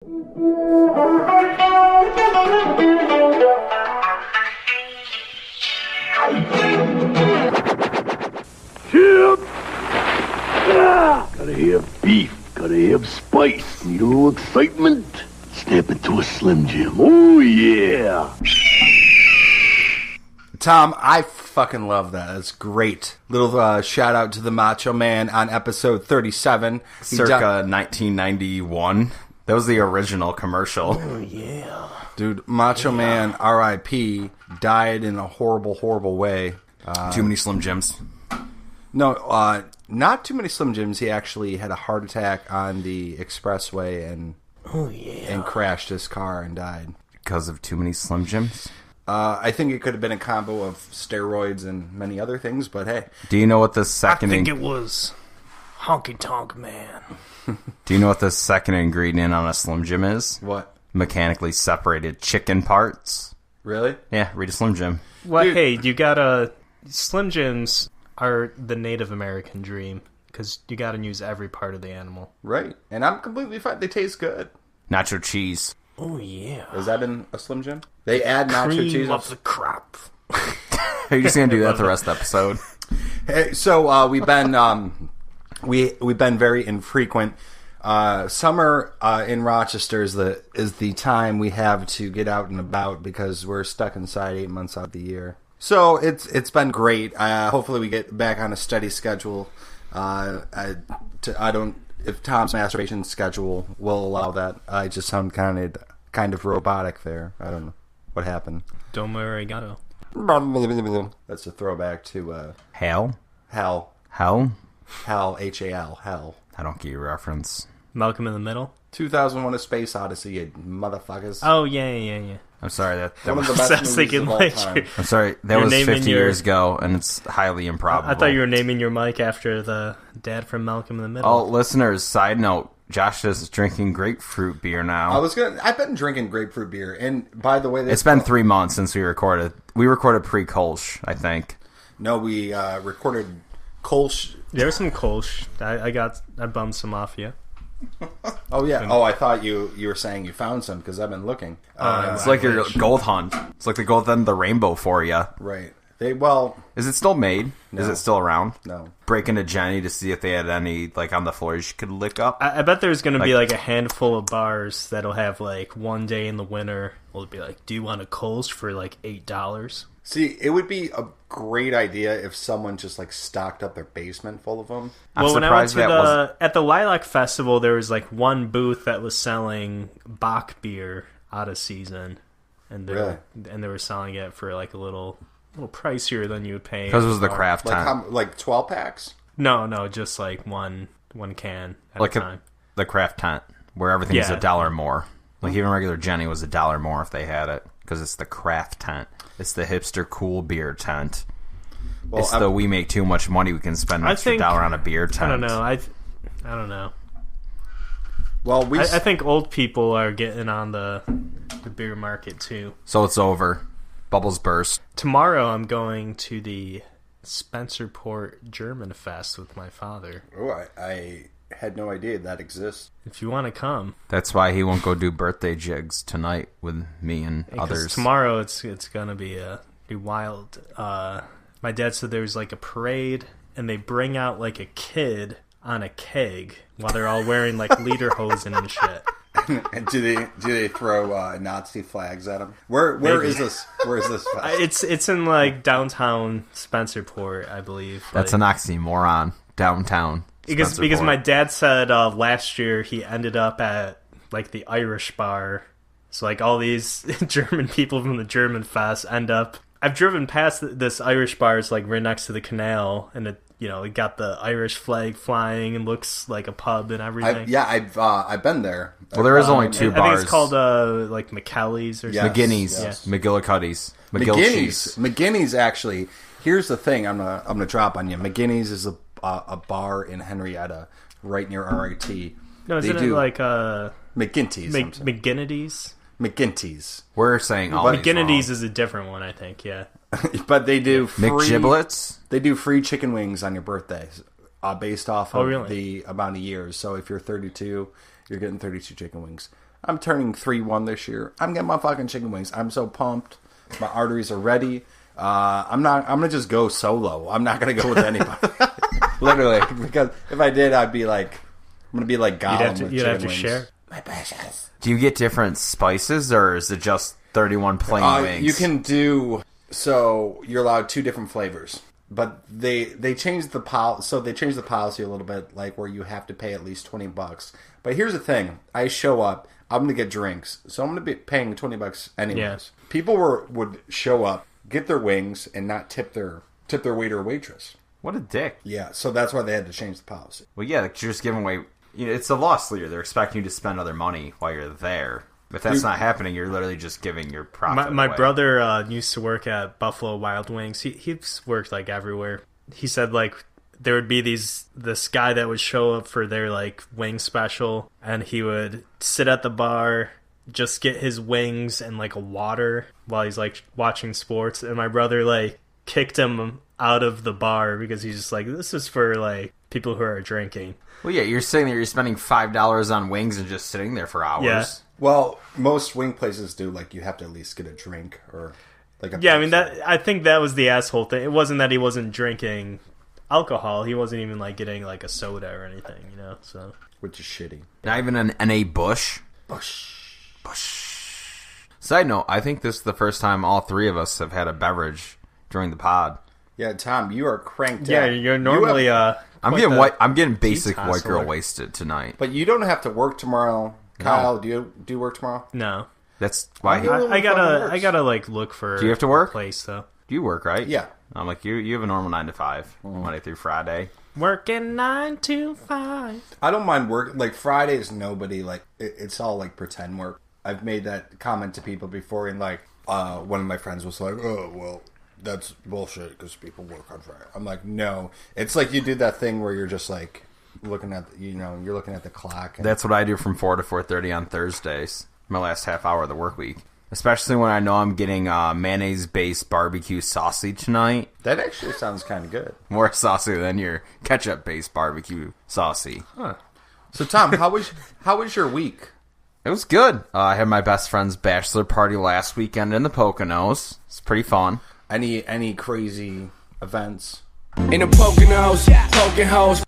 Chip! Gotta have beef, gotta have spice. Need a little excitement? Snap into a Slim Jim. Oh, yeah! Tom, I fucking love that. That's great. Little shout out to the Macho Man on episode 37. Circa 1991. That was the original commercial. Oh, yeah. Dude, Macho Man, R.I.P., died in a horrible, horrible way. Too many Slim Jims. No, not too many Slim Jims. He actually had a heart attack on the expressway and crashed his car and died. Because of too many Slim Jims? I think it could have been a combo of steroids and many other things, but hey. Do you know what the second... I think it was Honky Tonk Man. Do you know what the second ingredient on a Slim Jim is? What? Mechanically separated chicken parts. Really? Yeah, read a Slim Jim. Well, Dude. hey, you gotta... Slim Jims are the Native American dream, because you gotta use every part of the animal. Right. And I'm completely fine. They taste good. Nacho cheese. Oh, yeah. Is that in a Slim Jim? They add nacho Cream cheese. of the crop. Are you just going to do that the rest of the episode? Hey, so we've been we've been very infrequent. Summer in Rochester is the time we have to get out and about because we're stuck inside 8 months out of the year. So it's been great. Hopefully we get back on a steady schedule. If Tom's masturbation schedule will allow that. I just sound kind of robotic there. I don't know what happened. Domo arigato. That's a throwback to Hell? Hal. Hell? Hal, H-A-L, Hal. I don't get your reference. Malcolm in the Middle. 2001: A Space Odyssey, you motherfuckers. Oh, yeah. I'm sorry, that One of was... the I best was movies thinking of all like time. I'm sorry, that You're was naming 50 your- years ago, and it's highly improbable. I thought you were naming your mic after the dad from Malcolm in the Middle. Oh, listeners, side note, Josh is drinking grapefruit beer now. I've been drinking grapefruit beer, and by the way, It's been 3 months since we recorded. We recorded pre-Kolsch, I think. No, we recorded Kolsch. There was some Kolsch. I bummed some off you. Oh yeah. Oh, I thought you were saying you found some because I've been looking. It's like your gold hunt. It's like the gold and the rainbow for you. Right. Is it still made? No. Is it still around? No. Break into Jenny to see if they had any like on the floors you could lick up. I bet there's going to be like a handful of bars that'll have like one day in the winter. Will be like, do you want a Kolsch for like $8? See, it would be a great idea if someone just like stocked up their basement full of them. Well, when I went surprised to that wasn't- at the Lilac Festival, there was like one booth that was selling Bach beer out of season, and they were selling it for like a little pricier than you would pay. Because it was the craft Like time. like 12 packs. No, just like one can at Like a time. the craft tent where everything's Yeah. $1 more. Like even regular Jenny was $1 more if they had it because it's the craft tent. It's the hipster cool beer tent. Well, It's we make too much money. We can spend an extra $1 on a beer tent. I don't know. I don't know. Well, I think old people are getting on the beer market too. So it's over. Bubbles burst. Tomorrow I'm going to the Spencerport German Fest with my father. Oh, I had no idea that exists. If you want to come. That's why he won't go do birthday jigs tonight with me and others. Tomorrow it's gonna be wild. My dad said there's like a parade and they bring out like a kid on a keg while they're all wearing like lederhosen and shit. And do they throw Nazi flags at him? Where is this? Where is this fest? It's in like downtown Spencerport, I believe. That's an oxymoron. Downtown. Because my dad said last year he ended up at like the Irish bar. So like all these German people from the German Fest end up. I've driven past this Irish bar. It's like right next to the canal, and it got the Irish flag flying and looks like a pub and everything. I've been there. Well, there is only two I bars. think it's called like McKelly's or something. McGinney's, yes. McGillicuddy's, McGinney's actually. Here's the thing. I'm gonna drop on you. McGinney's is a bar in Henrietta, right near RIT. No, isn't it like McGinty's? McGinnity's? McGinty's. We're saying all these McGinnity's is a different one, I think. Yeah. But they do free McGiblets. They do free chicken wings on your birthday, based off of really? the amount of years. So if you're 32, you're getting 32 chicken wings. I'm turning 3-1 this year. I'm getting my fucking chicken wings. I'm so pumped. My arteries are ready. I'm gonna just go solo. I'm not gonna go with anybody. Literally, because if I did, I'd be like, I'm gonna be like Gollum. You'd have to share. My precious. Do you get different spices, or is it just 31 plain wings? You can do. So you're allowed 2 different flavors, but they changed the they changed the policy a little bit, like where you have to pay at least $20. But here's the thing: I show up, I'm gonna get drinks, so I'm gonna be paying $20 anyways. Yes. People would show up, get their wings, and not tip their waiter or waitress. What a dick. Yeah, so that's why they had to change the policy. Well, yeah, you're just giving away... it's a loss leader. They're expecting you to spend other money while you're there. If that's not happening, you're literally just giving your profit My away. brother used to work at Buffalo Wild Wings. He's worked like everywhere. He said like there would be this guy that would show up for their like wing special, and he would sit at the bar, just get his wings and like a water while he's like watching sports. And my brother like kicked him out of the bar because he's just like, this is for like people who are drinking. Well, yeah, you're sitting there, you're spending $5 on wings and just sitting there for hours. Yeah. Well, most wing places do, like, you have to at least get a drink or like a... Yeah, I mean, I think that was the asshole thing. It wasn't that he wasn't drinking alcohol. He wasn't even like getting like a soda or anything, you know, so... Which is shitty. Not even an NA Bush. Bush. Side note, I think this is the first time all 3 of us have had a beverage during the pod. Yeah, Tom, you are cranked Yeah, out. you're normally... I'm getting basic white girl wasted tonight. But you don't have to work tomorrow. Kyle, do you work tomorrow? No. That's why I gotta like look for... Do you have to work? A place, though. you work, right? Yeah. I'm like, you have a normal 9 to 5, Monday through Friday. Working 9 to 5. I don't mind work. Like, Fridays, nobody, like, it's all, like, pretend work. I've made that comment to people before, and, like, one of my friends was like, oh, well, that's bullshit because people work on Friday. I'm like, no. It's like you do that thing where you're just, like, looking at, you're looking at the clock. And That's what I do from 4 to 4:30 on Thursdays, my last half hour of the work week. Especially when I know I'm getting mayonnaise-based barbecue sausage tonight. that actually sounds kind of good. More saucy than your ketchup-based barbecue saucy. Huh. So, Tom, how was your week? It was good. I had my best friend's bachelor party last weekend in the Poconos. It's pretty fun. Any crazy events? In the Poconos, poking hoes.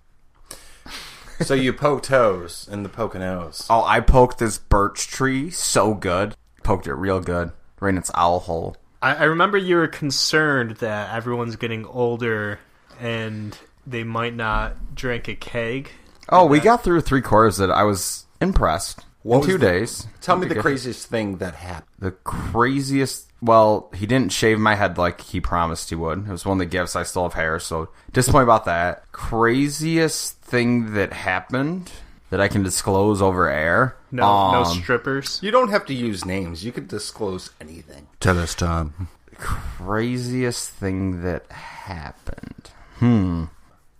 So you poked toes in the Poconos. Oh, I poked this birch tree so good. Poked it real good. Right in its owl hole. I remember you were concerned that everyone's getting older and they might not drink a keg. Oh, we got through 3/4 of it. I was impressed. What in 2 was days. Tell me the craziest thing that happened. The craziest... Well, he didn't shave my head like he promised he would. It was one of the gifts. I still have hair, so disappointed about that. Craziest thing that happened that I can disclose over air. No strippers. You don't have to use names. You could disclose anything. Tell us, Tom. Craziest thing that happened.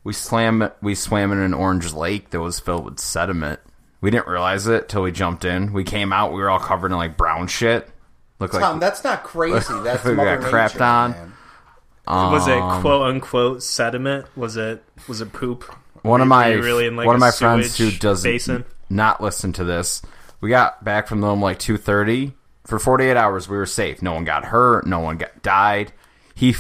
We swam in an orange lake that was filled with sediment. We didn't realize it till we jumped in. We came out, we were all covered in like brown shit. Looked Tom, like that's not crazy. That's we Mother got crapped Nature, on. man. Was it quote unquote sediment? Was it poop? One of Were my you really in, like, one of a my friends who sewage does basin? not listen to this. We got back from them like 2:30. For 48 hours, we were safe. No one got hurt. No one died. He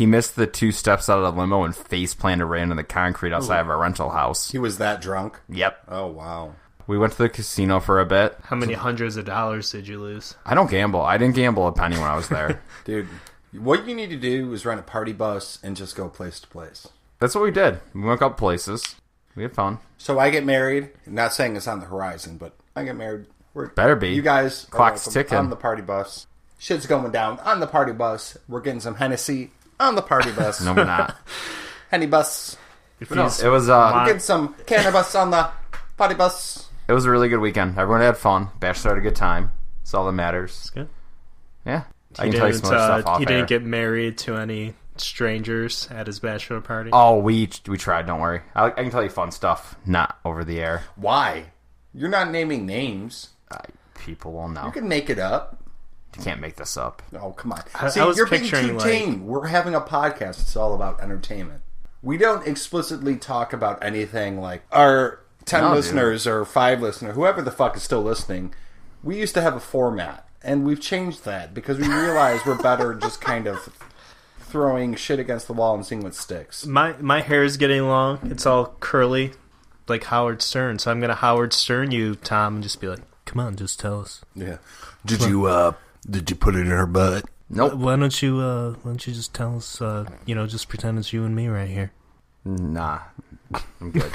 missed the 2 steps out of the limo and face planted right into the concrete outside of our rental house. He was that drunk? Yep. Oh, wow. We went to the casino for a bit. How many hundreds of dollars did you lose? I don't gamble. I didn't gamble a penny when I was there. Dude, what you need to do is rent a party bus and just go place to place. That's what we did. We went a couple places. We had fun. So I get married. Not saying it's on the horizon, but I get married. Better be. You guys are Clock's welcome ticking. on the party bus. Shit's going down on the party bus. We're getting some Hennessy on the party bus. No, we're not. Henny bus. It was We're getting some cannabis on the party bus. It was a really good weekend. Everyone had fun. Bachelor had a good time. That's all that matters. That's good. Yeah. I can tell you some other stuff off He air. didn't get married to any strangers at his bachelor party. Oh, we tried. Don't worry. I can tell you fun stuff. Not over the air. Why? You're not naming names. People will know. You can make it up. You can't make this up. Oh, come on. I See, was you're being picturing, too like- tame. We're having a podcast. It's all about entertainment. We don't explicitly talk about anything like our 10 No, listeners or 5 listeners, whoever the fuck is still listening. we used to have a format, and we've changed that because we realize we're better just kind of throwing shit against the wall and seeing what sticks. My hair is getting long. It's all curly, like Howard Stern. So I'm gonna Howard Stern you, Tom, and just be like, "Come on, just tell us." Yeah. Did you put it in her butt? Nope. Why don't you just tell us? Just pretend it's you and me right here. Nah. I'm good.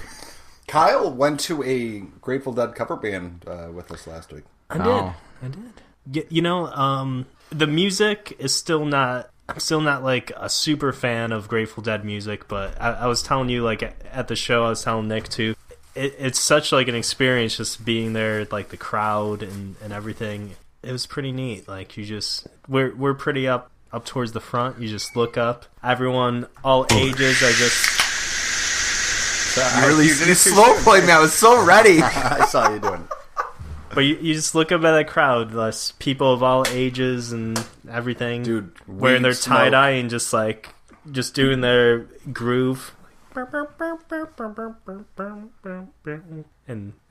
Kyle went to a Grateful Dead cover band with us last week. I did. The music is still not. I'm still not like a super fan of Grateful Dead music, but I was telling you, like at the show, I was telling Nick too. It's such like an experience just being there, like the crowd and everything. It was pretty neat. Like we're pretty up towards the front. You just look up. Everyone, all ages, are just. You slow played me. I was so ready. I saw you doing it. But you just look up at that crowd, there's people of all ages and everything, dude, wearing their tie dye and just doing their groove. And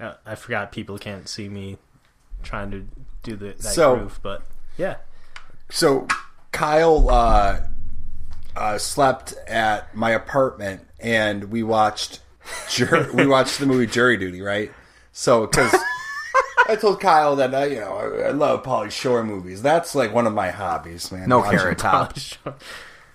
I forgot people can't see me trying to do that groove, but yeah. So Kyle slept at my apartment, and we watched the movie Jury Duty, right? So because. I told Kyle that I love Pauly Shore movies. That's like one of my hobbies, man. No Carrot Top.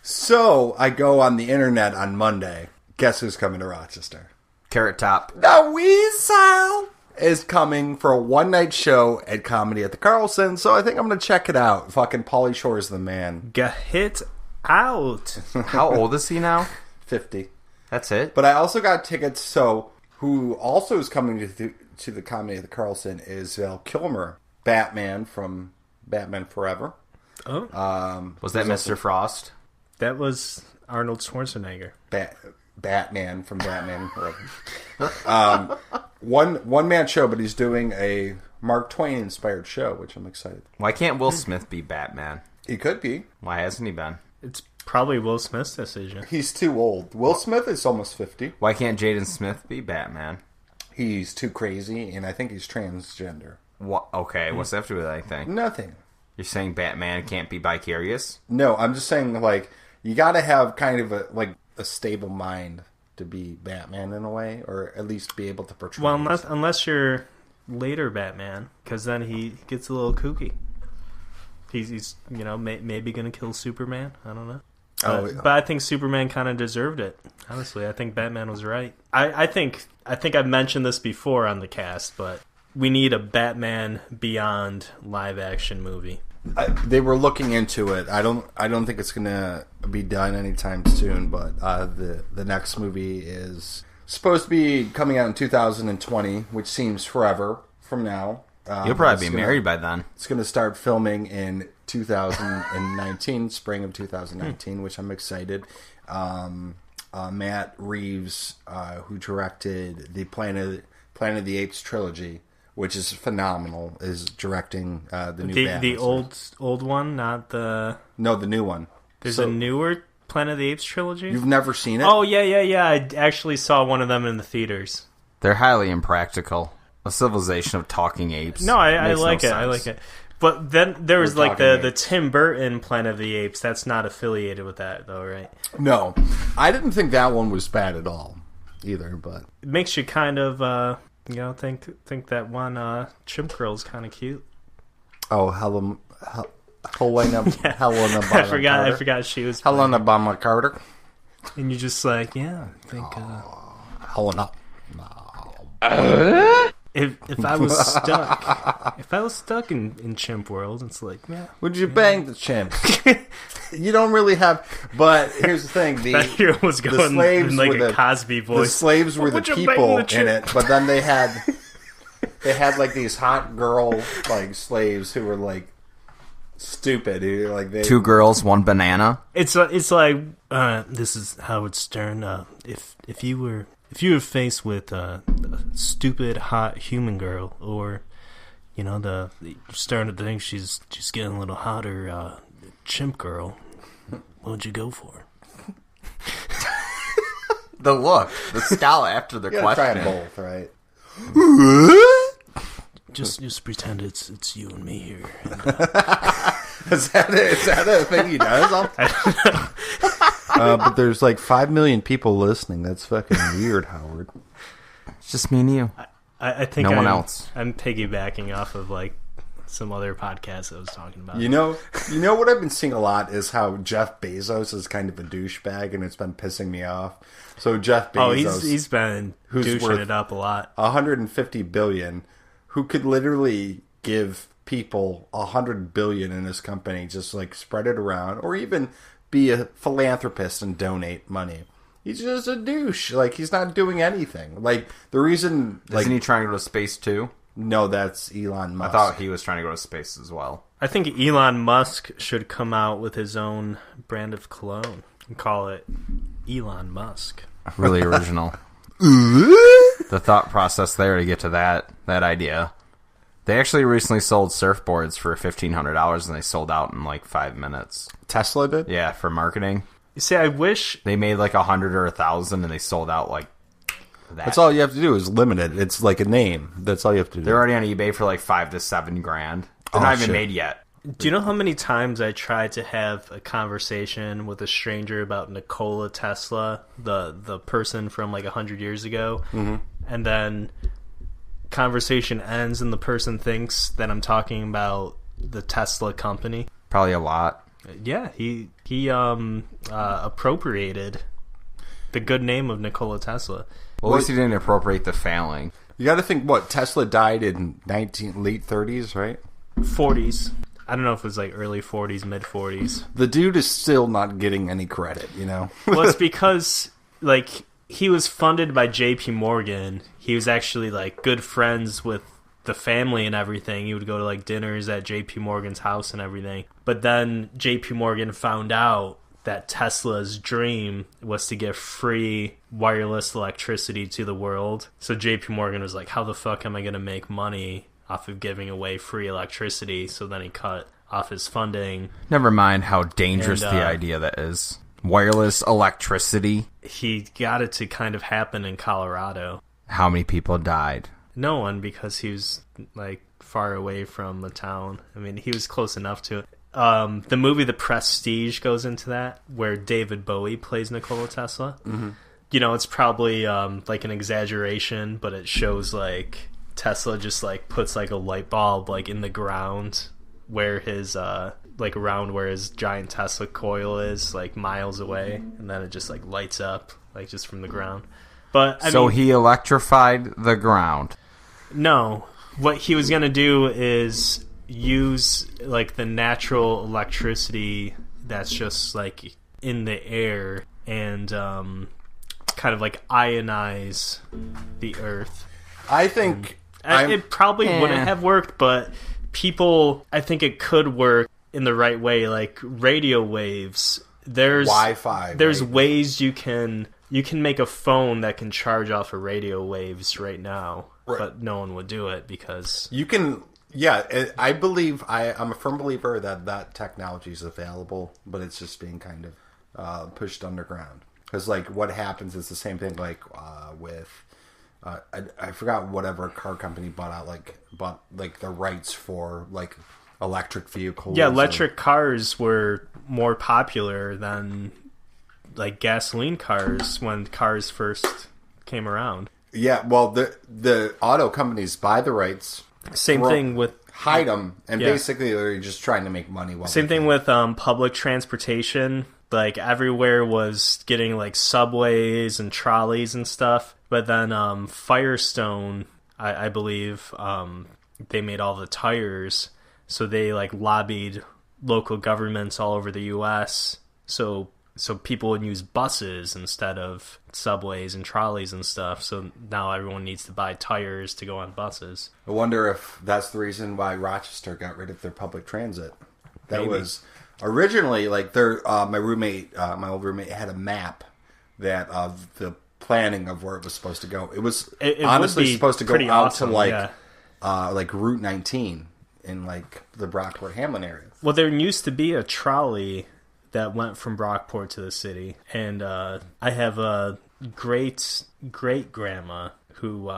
So I go on the internet on Monday. Guess who's coming to Rochester? Carrot Top. The Weasel is coming for a one-night show at Comedy at the Carlson. So I think I'm going to check it out. Fucking Pauly Shore is the man. Get hit out. How old is he now? 50. That's it? But I also got tickets. So who also is coming to the Comedy at the Carlson is Val Kilmer, Batman from Batman Forever. Oh, was that Mr. Frost? That was Arnold Schwarzenegger. Batman from Batman Forever. One man show, but he's doing a Mark Twain inspired show, which I'm excited. Why can't Will Smith be Batman? He could be. Why hasn't he been? It's probably Will Smith's decision. He's too old. Will Smith is almost 50. Why can't Jaden Smith be Batman? He's too crazy, and I think he's transgender. What? Okay, what's that have to do with anything? Nothing. You're saying Batman can't be vicarious? No, I'm just saying, like, you gotta have kind of a stable mind to be Batman in a way, or at least be able to portray. Well, unless you're later Batman, because then he gets a little kooky. He's maybe gonna kill Superman. I don't know. But I think Superman kind of deserved it. Honestly, I think Batman was right. I think I've mentioned this before on the cast, but we need a Batman Beyond live action movie. They were looking into it. I don't think it's gonna be done anytime soon. But the next movie is supposed to be coming out in 2020, which seems forever from now. You'll probably be married by then. It's going to start filming in 2019, spring of 2019, which I'm excited. Matt Reeves, who directed the Planet of the Apes trilogy, which is phenomenal, is directing the new Batman. The old one, not the... No, the new one. There's a newer Planet of the Apes trilogy? You've never seen it? Oh, yeah. I actually saw one of them in the theaters. They're highly impractical. A civilization of talking apes. No, I like it. I like it. But then there was like the Tim Burton Planet of the Apes. That's not affiliated with that, though, right? No. I didn't think that one was bad at all, either, but... It makes you kind of, think that one chimp girl is kind of cute. Oh, Helena Bonham I forgot she was... Helena Bonham Carter. And you're just like, yeah, I think... Helena. If I was stuck in chimp world, it's like, yeah. Would you bang the chimp? You don't really have. But here's the thing: the was going the slaves in like were a Cosby voice. The slaves were the people in it, but then they had like these hot girl like slaves who were like stupid. Who like they 2 girls, 1 banana. It's like this is Howard Stern. If you were faced with a stupid hot human girl, or you're starting to think she's getting a little hotter chimp girl, what would you go for? The look, the scowl after the you question. Try both, right? Just pretend it's you and me here. Is that a thing he does? But there's like 5 million people listening. That's fucking weird, Howard. It's just me and you. I think no one else. I'm piggybacking off of like some other podcasts I was talking about. You know what I've been seeing a lot is how Jeff Bezos is kind of a douchebag, and it's been pissing me off. So Jeff Bezos, he's been douching it up a lot. 150 billion, who could literally give people 100 billion in his company, just like spread it around, or even be a philanthropist and donate money. He's just a douche. Like, he's not doing anything. Like, the reason... Isn't he trying to go to space, too? No, that's Elon Musk. I thought he was trying to go to space as well. I think Elon Musk should come out with his own brand of cologne and call it Elon Musk. Really original. The thought process there to get to that idea. They actually recently sold surfboards for $1,500, and they sold out in like 5 minutes. Tesla did? Yeah, for marketing. You see, I wish... They made like 100 or 1,000, and they sold out like that. That's all you have to do is limit it. It's like a name. That's all you have to do. They're already on eBay for like $5,000 to $7,000. They're not even made yet. Do you know how many times I tried to have a conversation with a stranger about Nikola Tesla, the person from like 100 years ago, and then conversation ends and the person thinks that I'm talking about the Tesla company? Probably a lot. Yeah, he appropriated the good name of Nikola Tesla. Well, at least he didn't appropriate the failing. You got to think, what, Tesla died in late 30s, right? 40s. I don't know if it was like early 40s, mid 40s. The dude is still not getting any credit, you know? Well, it's because, like, he was funded by J.P. Morgan. He was actually, like, good friends with the family and everything. He would go to, like, dinners at J.P. Morgan's house and everything. But then J.P. Morgan found out that Tesla's dream was to give free wireless electricity to the world. So J.P. Morgan was like, how the fuck am I going to make money off of giving away free electricity? So then he cut off his funding. Never mind how dangerous the idea that is. Wireless electricity. He got it to kind of happen in Colorado. How many people died? No one, because he was like far away from the town. I mean, he was close enough to it. The movie The Prestige goes into that, where David Bowie plays Nikola Tesla. Mm-hmm. You know, it's probably like an exaggeration, but it shows like Tesla just like puts like a light bulb like in the ground where his like around where his giant Tesla coil is, like miles away, and then it just like lights up like just from the ground. But I mean, he electrified the ground. No, what he was gonna do is use like the natural electricity that's just like in the air and kind of like ionize the earth. I think it probably wouldn't have worked, but I think it could work in the right way, like radio waves. There's Wi-Fi. There's ways you can make a phone that can charge off of radio waves right now, but no one would do it because you can. Yeah, I believe I'm a firm believer that technology is available, but it's just being kind of pushed underground. Because like what happens is the same thing like with I forgot whatever car company bought the rights for like electric vehicles. Yeah, electric cars were more popular than like gasoline cars when cars first came around. Yeah, well the auto companies buy the rights. Same thing with hide them, and basically they're just trying to make money. Same thing with public transportation. Like everywhere was getting like subways and trolleys and stuff. But then Firestone, I believe, they made all the tires. So they like lobbied local governments all over the U.S. So people would use buses instead of subways and trolleys and stuff. So now everyone needs to buy tires to go on buses. I wonder if that's the reason why Rochester got rid of their public transit. That was originally like my old roommate had a map that of the planning of where it was supposed to go. It was honestly supposed to go out to like Route 19 in like the Brockport Hamlin area. Well, there used to be a trolley that went from Brockport to the city, and I have a great grandma who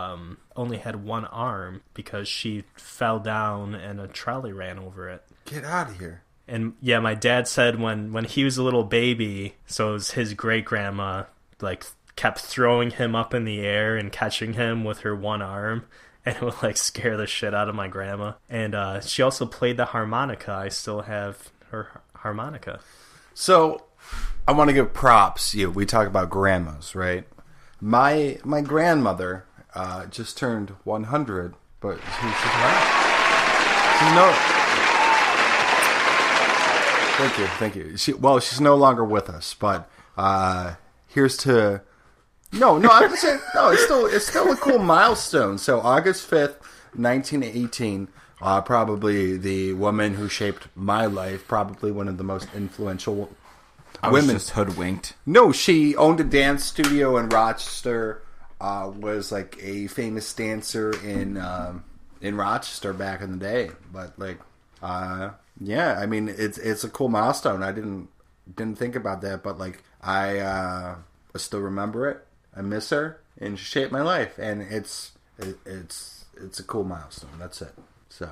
only had one arm because she fell down and a trolley ran over it. Get out of here. And yeah, my dad said when he was a little baby, so it was his great-grandma, like, kept throwing him up in the air and catching him with her one arm, and it would, like, scare the shit out of my grandma. And she also played the harmonica. I still have her harmonica. So, I want to give props. We talk about grandmas, right? My grandmother just turned 100, but she's no... Thank you. She's no longer with us, but here's to... No, I'm saying, no, it's still a cool milestone. So, August 5th, 1918, probably the woman who shaped my life, probably one of the most influential I was just hoodwinked. No, she owned a dance studio in Rochester, was like a famous dancer in Rochester back in the day. But like, yeah, I mean, it's a cool milestone. I didn't think about that, but like, I still remember it. I miss her, and she shaped my life, and it's a cool milestone. That's it. So,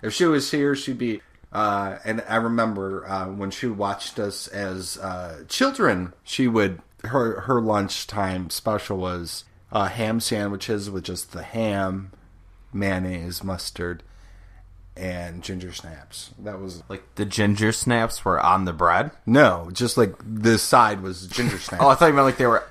if she was here, she'd be. And I remember when she watched us as children, she would her lunchtime special was ham sandwiches with just the ham, mayonnaise, mustard, and ginger snaps. That was like the ginger snaps were on the bread. No, just like the side was ginger snaps. Oh, I thought you meant like they were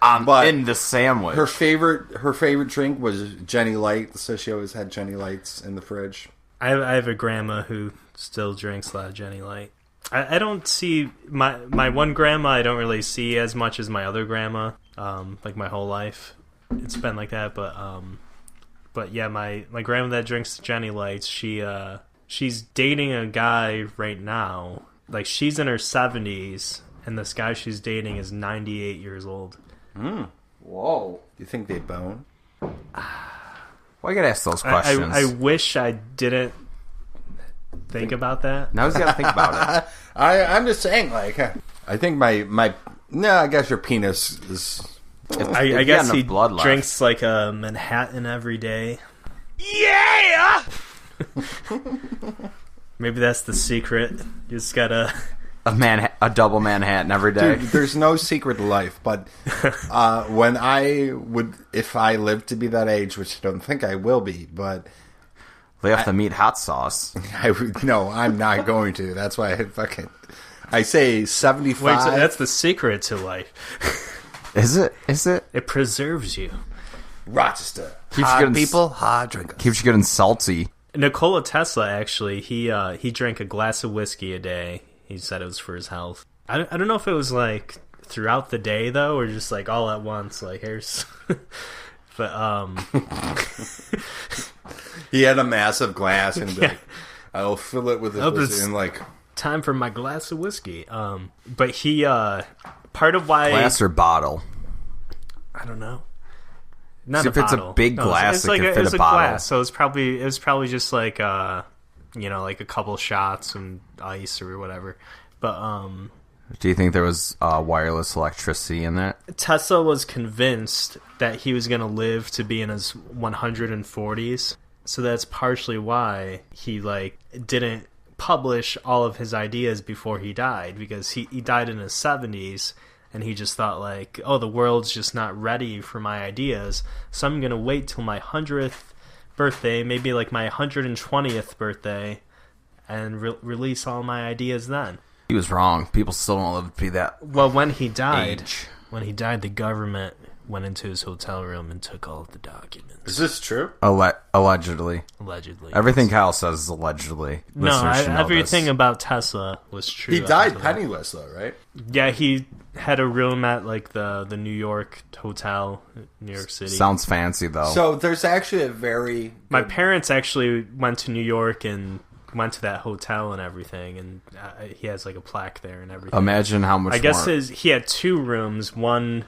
in the sandwich. Her favorite drink was Jenny Light, so she always had Jenny Lights in the fridge. I have a grandma who still drinks a lot of Jenny Light. I don't see my one grandma. I don't really see as much as my other grandma. Like my whole life, it's been like that. But yeah, my grandma that drinks Jenny Lights, she's dating a guy right now. Like she's in her 70s, and this guy she's dating is 98 years old. Whoa! You think they bone? Well, I gotta ask those questions. I wish I didn't think about that. Now he's gotta think about it. I'm just saying, like, I think my no, I guess your penis is. I guess he drinks like a Manhattan every day. Yeah. Maybe that's the secret. You just gotta a double Manhattan every day. Dude, there's no secret to life, but when if I live to be that age, which I don't think I will be, but lay off the meat hot sauce. No, I'm not going to. That's why I say 75. Wait, so that's the secret to life. Is it? It preserves you. Rochester. Hard drinkers. Keeps you getting salty. Nikola Tesla, actually, he drank a glass of whiskey a day. He said it was for his health. I don't know if it was like throughout the day though, or just like all at once. Like here's, but he had a massive glass and like, I'll fill it with this whiskey and like time for my glass of whiskey. But he part of why glass or bottle. I don't know. Not See, if it's a big glass, it can fit a bottle. Glass, so it was probably just like like a couple shots and ice or whatever. But do you think there was wireless electricity in that? Tesla was convinced that he was going to live to be in his 140s, so that's partially why he didn't publish all of his ideas before he died, because he died in his 70s. And he just thought the world's just not ready for my ideas, so I'm going to wait till my 100th birthday, maybe like my 120th birthday, and release all my ideas then. He was wrong. People still don't live to be that. Well, when he died, the government went into his hotel room and took all of the documents. Is this true? Allegedly. Everything Kyle says is allegedly. No, everything about Tesla was true. He died penniless, though, right? Yeah, he had a room at the New York hotel, New York City. Sounds fancy, though. So there's actually a very... My parents actually went to New York and went to that hotel and everything, and he has a plaque there and everything. Imagine how much I guess he had two rooms. One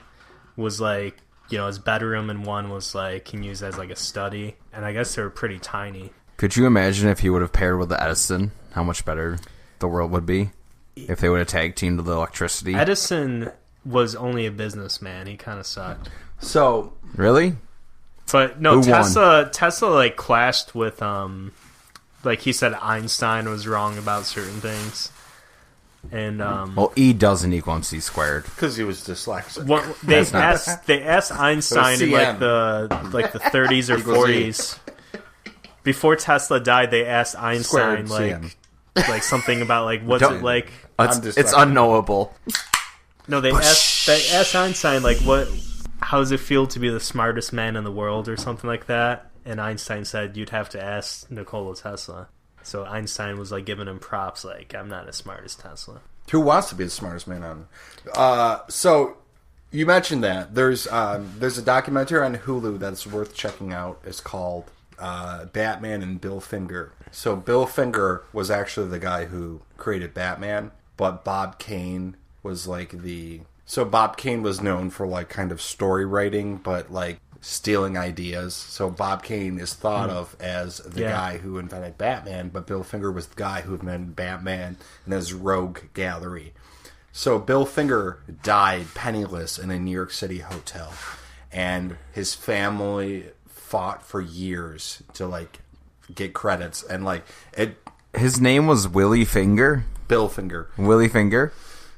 was his bedroom, and one was can use as a study, and I guess they were pretty tiny. Could you imagine if he would have paired with the Edison, how much better the world would be if they would have tag teamed the electricity? Edison was only a businessman. He kind of sucked. So really, But no, Who won? Tesla like clashed with like he said Einstein was wrong about certain things. And Well, E doesn't equal MC squared. Because he was dyslexic. they asked Einstein in like the 30s or 40s. Before Tesla died, they asked Einstein like something about like what's it like. It's unknowable. No, they asked Einstein like how does it feel to be the smartest man in the world or something like that, and Einstein said you'd have to ask Nikola Tesla. So Einstein was like giving him props, like I'm not as smart as Tesla. Who wants to be the smartest man on? So you mentioned that there's a documentary on Hulu that's worth checking out. It's called Batman and Bill Finger. So Bill Finger was actually the guy who created Batman, but Bob Kane was like So Bob Kane was known for like kind of story writing, but like stealing ideas. So Bob Kane is thought of as the guy who invented Batman, but Bill Finger was the guy who invented Batman and his rogue gallery. So Bill Finger died penniless in a New York City hotel, and his family fought for years to like get credits, and like it. His name was Willie Finger. Bill Finger. Willie Finger.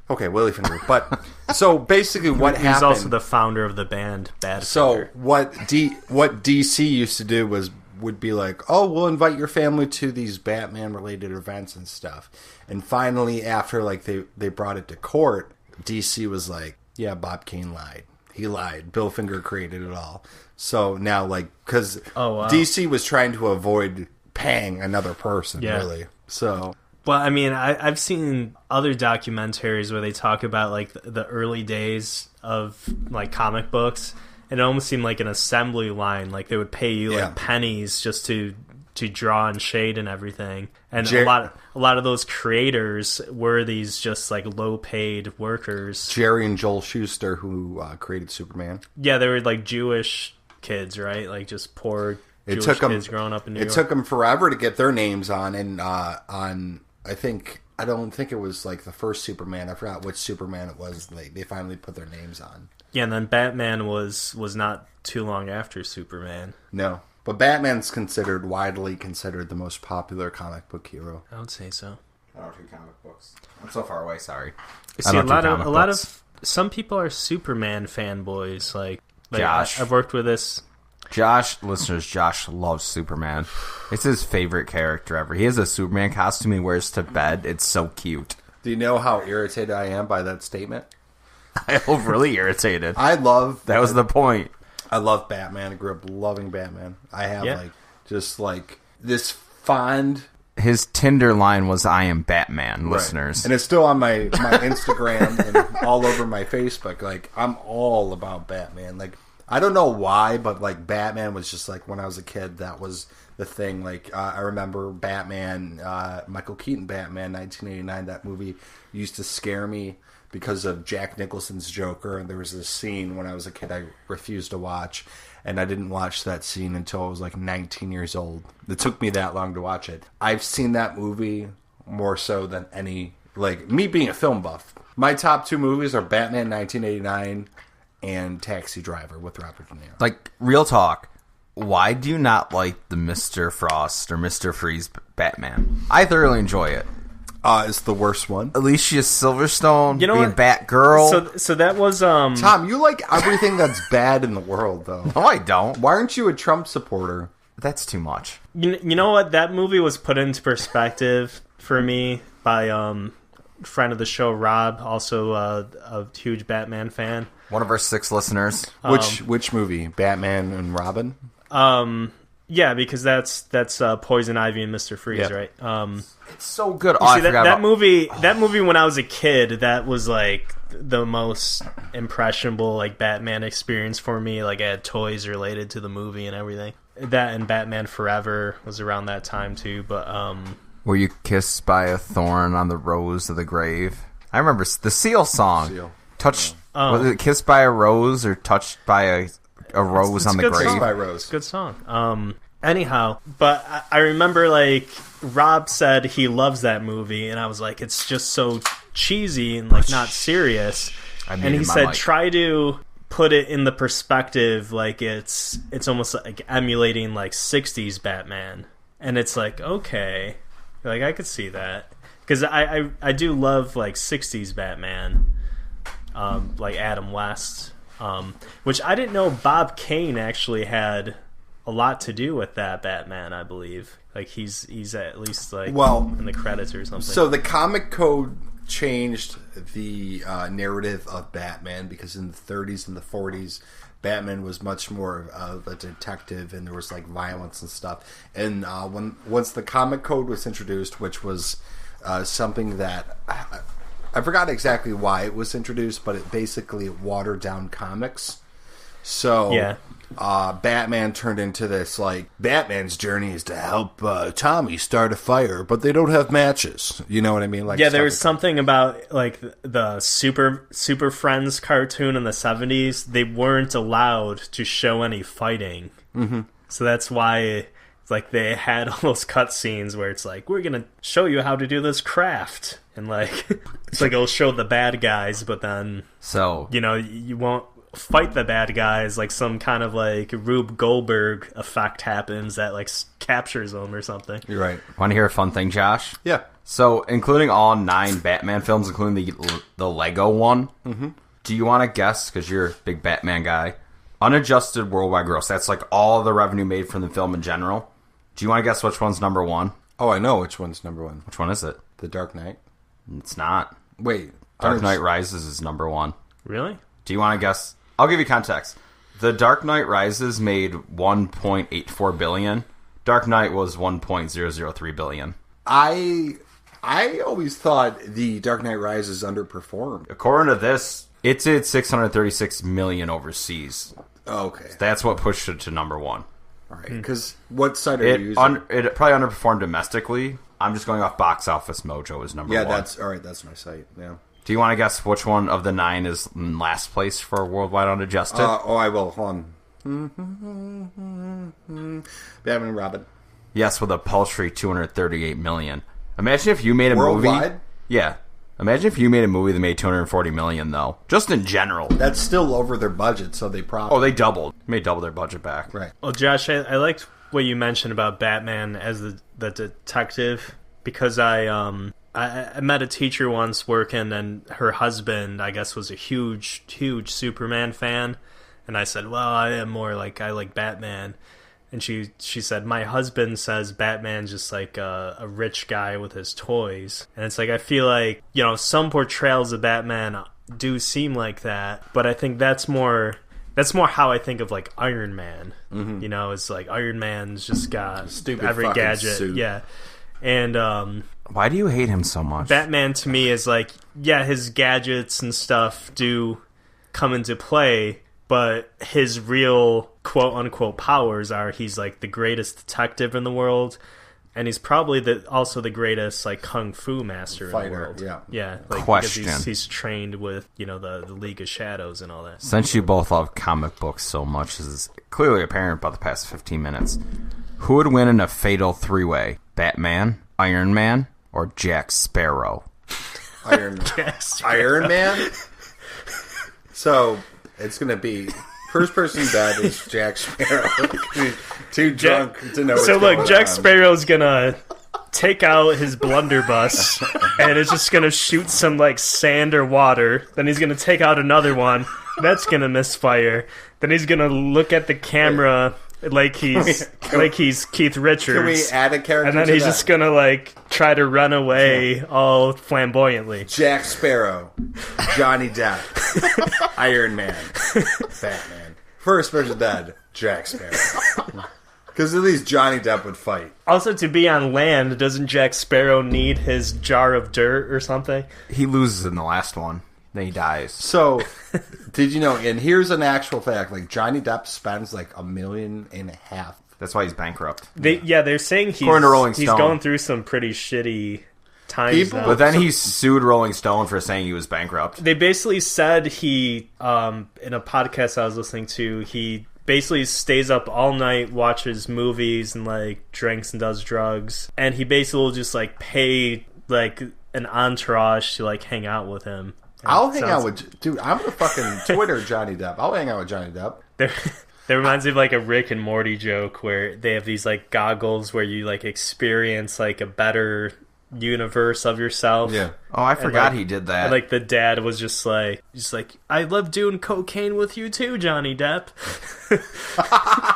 Okay, Willie Finger. But so basically, what happened? He's also the founder of the band Badfinger. So what DC used to do would be like, oh, we'll invite your family to these Batman related events and stuff. And finally, after like they brought it to court, DC was like, yeah, Bob Kane lied. He lied. Bill Finger created it all. So now, like, because DC was trying to avoid paying another person, really. So. Well, I mean, I've seen other documentaries where they talk about like the early days of like comic books, and it almost seemed like an assembly line. Like they would pay you like pennies just to draw and shade and everything. And a lot of those creators were these just like low paid workers. Jerry and Joel Shuster, who created Superman. Yeah, they were like Jewish kids, right? Like just poor Jewish kids growing up in New York. It took them forever to get their names on, and I don't think it was like the first Superman. I forgot which Superman it was. They finally put their names on. Yeah, and then Batman was not too long after Superman. No, but Batman's widely considered the most popular comic book hero. I would say so. I don't do comic books. I'm so far away. Sorry. See, a lot of some people are Superman fanboys. Like Josh. I've worked with this. Josh loves Superman. It's his favorite character ever. He has a Superman costume he wears to bed. It's so cute. Do you know how irritated I am by that statement? I'm really irritated. That was the point. I love Batman. I grew up loving Batman. I have like this fond. His Tinder line was "I am Batman," listeners. And it's still on my Instagram and all over my Facebook. Like, I'm all about Batman. Like, I don't know why, but like Batman was just like when I was a kid, that was the thing. Like I remember Batman, Michael Keaton Batman, 1989. That movie used to scare me because of Jack Nicholson's Joker. And there was this scene when I was a kid I refused to watch, and I didn't watch that scene until I was like 19 years old. It took me that long to watch it. I've seen that movie more so than any, like me being a film buff. My top two movies are Batman 1989 and Taxi Driver with Robert De Niro. Like, real talk, why do you not like the Mr. Frost or Mr. Freeze Batman? I thoroughly enjoy it. It's the worst one. Alicia Silverstone being what? Batgirl. So that was Tom, you like everything that's bad in the world, though. No, I don't. Why aren't you a Trump supporter? That's too much. You know what? That movie was put into perspective for me by friend of the show Rob, also a huge Batman fan. One of our 6 listeners. Which movie? Batman and Robin? Yeah, because that's Poison Ivy and Mr. Freeze, right? It's so good. See, that movie when I was a kid, that was like the most impressionable like Batman experience for me. Like I had toys related to the movie and everything. That and Batman Forever was around that time too. But were you kissed by a thorn on the rose of the grave? I remember the Seal song. Seal. Touched. Was it kissed by a rose or touched by a rose on the grave? Kissed by a rose. Good song. Anyhow, but I remember like Rob said he loves that movie, and I was like, it's just so cheesy and like not serious. And he said, try to put it in the perspective like it's almost like emulating like 60s Batman, and it's like, okay, like I could see that, because I do love like 60s Batman, like Adam West, which I didn't know Bob Kane actually had a lot to do with that Batman. I believe like he's at least like in the credits or something. So the comic code changed the narrative of Batman, because in the 30s and the 40s, Batman was much more of a detective, and there was like violence and stuff. And once the comic code was introduced, which was something that I forgot exactly why it was introduced, but it basically watered down comics. So Batman turned into this, like, Batman's journey is to help Tommy start a fire, but they don't have matches. You know what I mean? Like, there was something about, like, the Super Friends cartoon in the 70s. They weren't allowed to show any fighting. Mm-hmm. So that's why, like, they had all those cutscenes where it's like, we're going to show you how to do this craft. And, like, it's like it'll show the bad guys, but then, you won't fight the bad guys. Like some kind of like Rube Goldberg effect happens that like captures them or something. You're right. Want to hear a fun thing, Josh? Yeah. So, including all 9 Batman films, including the Lego one, do you want to guess, because you're a big Batman guy, unadjusted worldwide gross, that's like all the revenue made from the film in general. Do you want to guess which one's number 1? Oh, I know which one's number 1. Which one is it? The Dark Knight. It's not. Wait. Dark Knight Rises is number 1. Really? Do you want to guess? I'll give you context. The Dark Knight Rises made $1.84 billion. Dark Knight was $1.003 billion. I always thought the Dark Knight Rises underperformed. According to this, it's at $636 million overseas. Oh, okay. So that's what pushed it to number 1. All right. Because what site are you using? It probably underperformed domestically. I'm just going off Box Office Mojo is number 1. Yeah, that's all right. That's my site. Yeah. Do you want to guess which one of the 9 is in last place for worldwide unadjusted? I will. Hold on. Batman and Robin. Yes, with a paltry $238 million. Imagine if you made a worldwide? movie. Yeah. Imagine if you made a movie that made $240 million, though. Just in general. That's still over their budget, so they probably... Oh, they doubled. Made double their budget back. Right. Well, Josh, I liked what you mentioned about Batman as the detective, because I met a teacher once working, and her husband, I guess, was a huge Superman fan. And I said, well, I like Batman. And she said, my husband says Batman's just like a rich guy with his toys. And it's like, I feel like, some portrayals of Batman do seem like that. But I think that's more how I think of like Iron Man. Mm-hmm. It's like Iron Man's just got stupid every gadget. Suit. Yeah. And why do you hate him so much? Batman to me is like, his gadgets and stuff do come into play, but his real quote unquote powers are he's like the greatest detective in the world, and he's probably also the greatest like kung fu master fighter in the world. Yeah. Like, question. Because he's trained with the League of Shadows and all that. Since you both love comic books so much, this is clearly apparent about the past 15 minutes. Who would win in a fatal 3-way? Batman, Iron Man, or Jack Sparrow? Iron Man? So, it's going to be... First person dead is Jack Sparrow. Too drunk to know what's going on. Jack Sparrow's going to take out his blunderbuss, and it's just going to shoot some, like, sand or water. Then he's going to take out another one. That's going to misfire. Then he's going to look at the camera... Like he's Keith Richards. Can we add a character? And then he's just gonna like try to run away all flamboyantly. Jack Sparrow, Johnny Depp, Iron Man, Batman. First person dead, Jack Sparrow. Because at least Johnny Depp would fight. Also, to be on land, doesn't Jack Sparrow need his jar of dirt or something? He loses in the last one. Then he dies. So, did you know, and here's an actual fact, like Johnny Depp spends like $1.5 million. That's why he's bankrupt. They're saying he's going through some pretty shitty times now. But then he sued Rolling Stone for saying he was bankrupt. They basically said he, in a podcast I was listening to, he basically stays up all night, watches movies, and like drinks and does drugs. And he basically will just like pay like an entourage to like hang out with him. I'll hang out with... Dude, I'm going to fucking Twitter Johnny Depp. I'll hang out with Johnny Depp. That reminds me of like a Rick and Morty joke where they have these like goggles where you like experience like a better universe of yourself. Yeah. Oh, I forgot like, he did that. And, like the dad was just like I love doing cocaine with you too, Johnny Depp.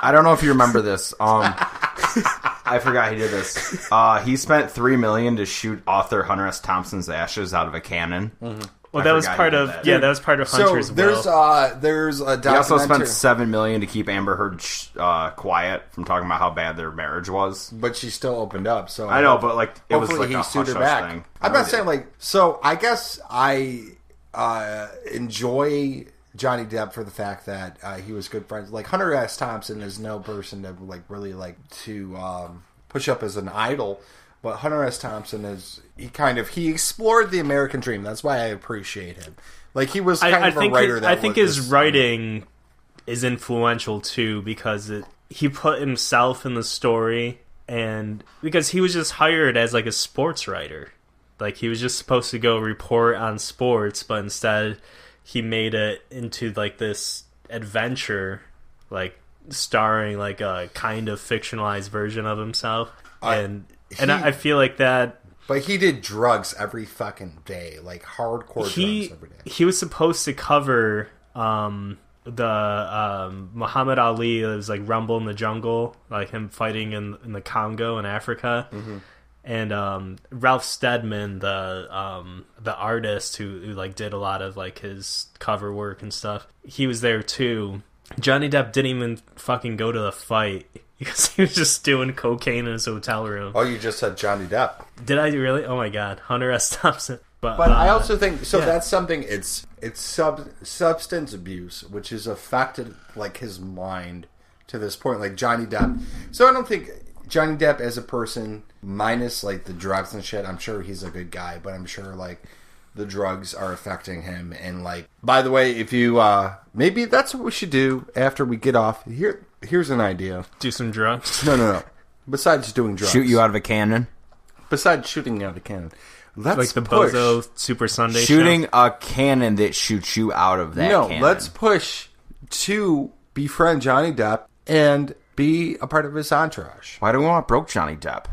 I don't know if you remember this. I forgot he did this. He spent $3 million to shoot author Hunter S. Thompson's ashes out of a cannon. Mm-hmm. Well, that was part of that was part of Hunter's so there's a documentary. He also spent $7 million to keep Amber Heard quiet from talking about how bad their marriage was. But she still opened up. So I know, but like it was hopefully like he sued her hush back. thing. I'm not saying like. So I guess I enjoy Johnny Depp for the fact that he was good friends. Like Hunter S. Thompson is no person to like really like to push up as an idol. But Hunter S. Thompson he explored the American dream. That's why I appreciate him. Like he was kind of a writer I think his writing is influential too because he put himself in the story and because he was just hired as like a sports writer. Like he was just supposed to go report on sports, but instead he made it into like this adventure, like starring like a kind of fictionalized version of himself. I feel like that... But he did drugs every fucking day. Like, hardcore drugs every day. He was supposed to cover the Muhammad Ali, it was like Rumble in the Jungle, like him fighting in the Congo in Africa. Mm-hmm. And Ralph Steadman, the artist who like did a lot of like his cover work and stuff, he was there too. Johnny Depp didn't even fucking go to the fight. Because he was just doing cocaine in his hotel room. Oh, you just said Johnny Depp. Did I really? Oh my God, Hunter S. Thompson. But I also think that's something. It's substance abuse, which has affected like his mind to this point. Like Johnny Depp. So I don't think Johnny Depp as a person, minus like the drugs and shit. I'm sure he's a good guy, but I'm sure like the drugs are affecting him. And like, by the way, if you maybe that's what we should do after we get off here. Here's an idea. Do some drugs? No. Besides doing drugs. Shoot you out of a cannon? Besides shooting out of a cannon. Let's like the push. Bozo Super Sunday Shooting show? a cannon that shoots you out of that cannon. No, let's push to befriend Johnny Depp and be a part of his entourage. Why do we want broke Johnny Depp?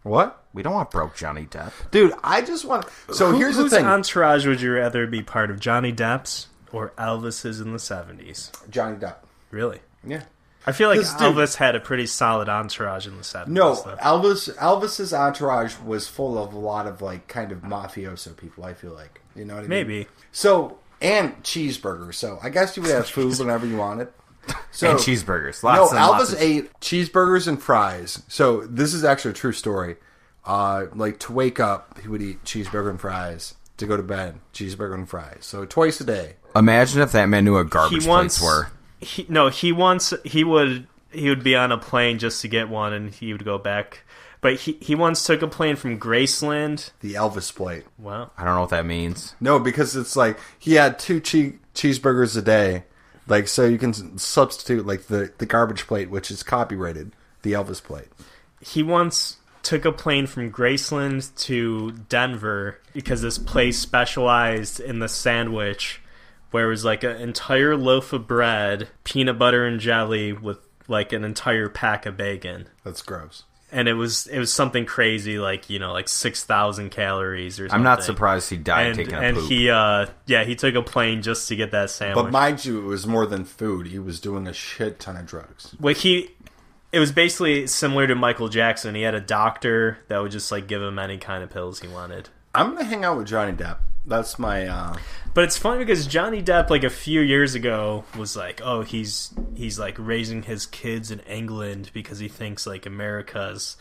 What? We don't want broke Johnny Depp. Dude, I just want... So here's the thing. Whose entourage would you rather be part of? Johnny Depp's or Elvis's in the 70s? Johnny Depp. Really? Yeah. I feel like Elvis had a pretty solid entourage in the 70s. No, though. Elvis's entourage was full of a lot of like kind of mafioso people, I feel like. You know what I mean? Maybe. So, and cheeseburgers. So I guess you would have food whenever you wanted. So, and cheeseburgers. Elvis ate cheeseburgers and fries. So this is actually a true story. Like to wake up, he would eat cheeseburger and fries. To go to bed, cheeseburger and fries. So twice a day. Imagine if that man knew what garbage plates were. He would be on a plane just to get one, and he would go back. But he once took a plane from Graceland. The Elvis plate. Wow. I don't know what that means. No, because it's like he had 2 cheeseburgers a day. Like, so you can substitute like the garbage plate, which is copyrighted, the Elvis plate. He once took a plane from Graceland to Denver because this place specialized in the sandwich, where it was like an entire loaf of bread, peanut butter and jelly with like an entire pack of bacon. That's gross. And it was something crazy, like, you know, like 6,000 calories or something. I'm not surprised he died taking a poop. And he took a plane just to get that sandwich. But mind you, it was more than food. He was doing a shit ton of drugs. Well, it was basically similar to Michael Jackson. He had a doctor that would just like give him any kind of pills he wanted. I'm gonna hang out with Johnny Depp. That's my. But it's funny because Johnny Depp, like a few years ago, was like, "Oh, he's like raising his kids in England because he thinks like America's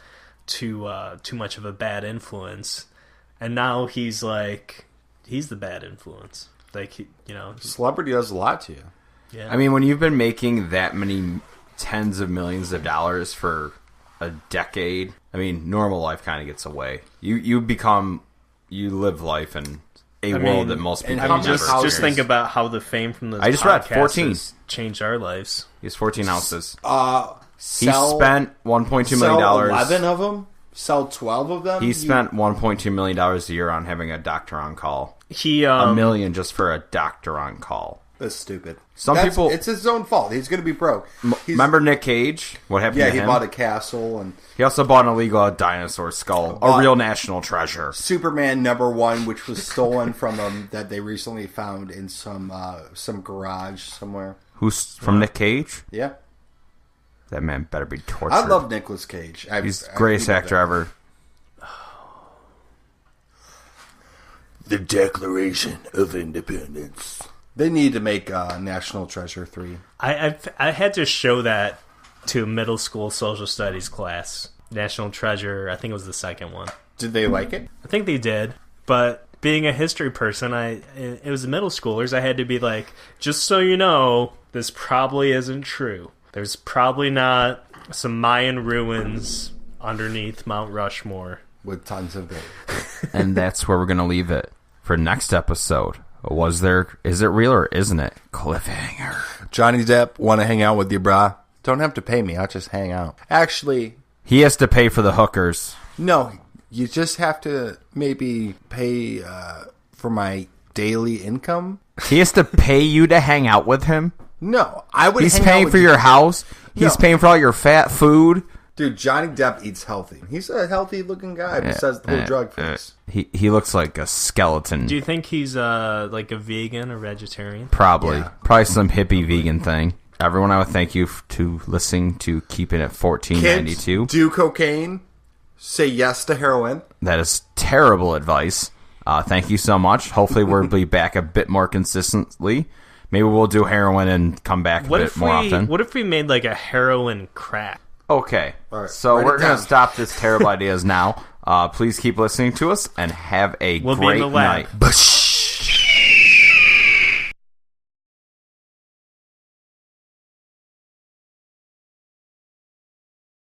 too much of a bad influence," and now he's like, he's the bad influence. Like, Celebrity does a lot to you. Yeah. I mean, when you've been making that many tens of millions of dollars for a decade, I mean, normal life kind of gets away. You live life in a world that most people never experience. Just think about how the fame from the I just read 14 has changed our lives. He has 14 ounces. He spent $1.2 million. Sell 11 of them. Sell 12 of them. He spent $1.2 million a year on having a doctor on call. He $1 million just for a doctor on call. That's stupid. People... It's his own fault. He's going to be broke. Remember Nick Cage? What happened to him? Yeah, he bought a castle. And he also bought an illegal dinosaur skull. A real national treasure. Superman #1, which was stolen from him, that they recently found in some garage somewhere. Who's from Nick Cage? Yeah. That man better be tortured. I love Nicolas Cage. He's the greatest actor ever. The Declaration of Independence. They need to make National Treasure 3. I had to show that to a middle school social studies class. National Treasure, I think it was the second one. Did they like it? I think they did, but being a history person, it was the middle schoolers. I had to be like, just so you know, this probably isn't true. There's probably not some Mayan ruins underneath Mount Rushmore. With tons of gold. And that's where we're going to leave it for next episode. Is it real or isn't it? Cliffhanger. Johnny Depp, want to hang out with you, brah? Don't have to pay me. I'll just hang out. Actually... He has to pay for the hookers. No, you just have to maybe pay for my daily income. He has to pay you to hang out with him? No, I would. He's paying for your house. He's paying for all your fat food. Dude, Johnny Depp eats healthy. He's a healthy-looking guy besides the whole drug face. He looks like a skeleton. Do you think he's like a vegan or vegetarian? Probably. Yeah. Probably some hippie vegan thing. Everyone, I would thank you to listening to Keep It at 1492. Kids, do cocaine. Say yes to heroin. That is terrible advice. Thank you so much. Hopefully we'll be back a bit more consistently. Maybe we'll do heroin and come back a bit more often. What if we made like a heroin crack? Okay. All right, so we're going to stop this terrible ideas now. Please keep listening to us and have a great night.